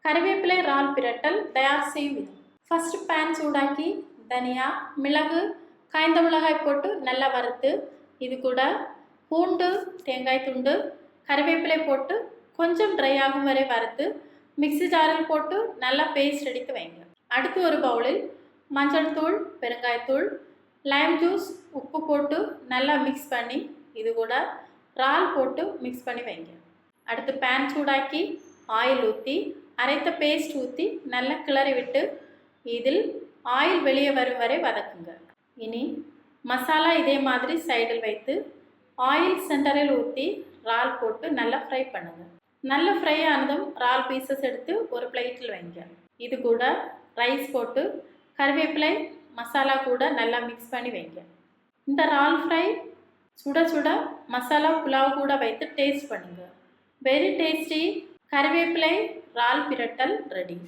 கறிவேப்பிலை இறால் பிரட்டல் தயார் செய்யும் விதம். ஃபர்ஸ்ட் பேன் சூடாக்கி தனியா, மிளகு, காய்ந்த மிளகாய் போட்டு நல்லா வறுத்து, இது கூட பூண்டு, தேங்காய் துண்டு, கறிவேப்பிலை போட்டு கொஞ்சம் ட்ரை ஆகும் வரை வறுத்து மிக்ஸி ஜாரில் போட்டு நல்லா பேஸ்ட் எடுத்து வைங்க. அடுத்து ஒரு பவுலில் மஞ்சள் தூள், பெருங்காயத்தூள், லைம் ஜூஸ், உப்பு போட்டு நல்லா மிக்ஸ் பண்ணி இது கூட இறால் போட்டு மிக்ஸ் பண்ணி வைங்க. அடுத்து பேன் சூடாக்கி ஆயில் ஊற்றி அரைத்த பேஸ்ட் ஊற்றி நல்லா கிளறி விட்டு இதில் ஆயில் வெளியே வரும் வரை வதக்குங்க. இனி மசாலா இதே மாதிரி சைடில் வைத்து ஆயில் சென்டரில் ஊற்றி இறால் போட்டு நல்லா ஃப்ரை பண்ணுங்கள். நல்லா ஃப்ரை ஆனதும் இறால் பீசஸ் எடுத்து ஒரு பிளேட்டில் வைங்க. இது கூட ரைஸ் போட்டு கறிவேப்பிலை மசாலா கூட நல்லா மிக்ஸ் பண்ணி வைங்க. இந்த இறால் ஃப்ரை சுட சுட மசாலா புலாவ் கூட வைத்து டேஸ்ட் பண்ணுங்க. வெரி டேஸ்டி கறிவேப்பிலை இறால் பிரட்டல் ரெடி.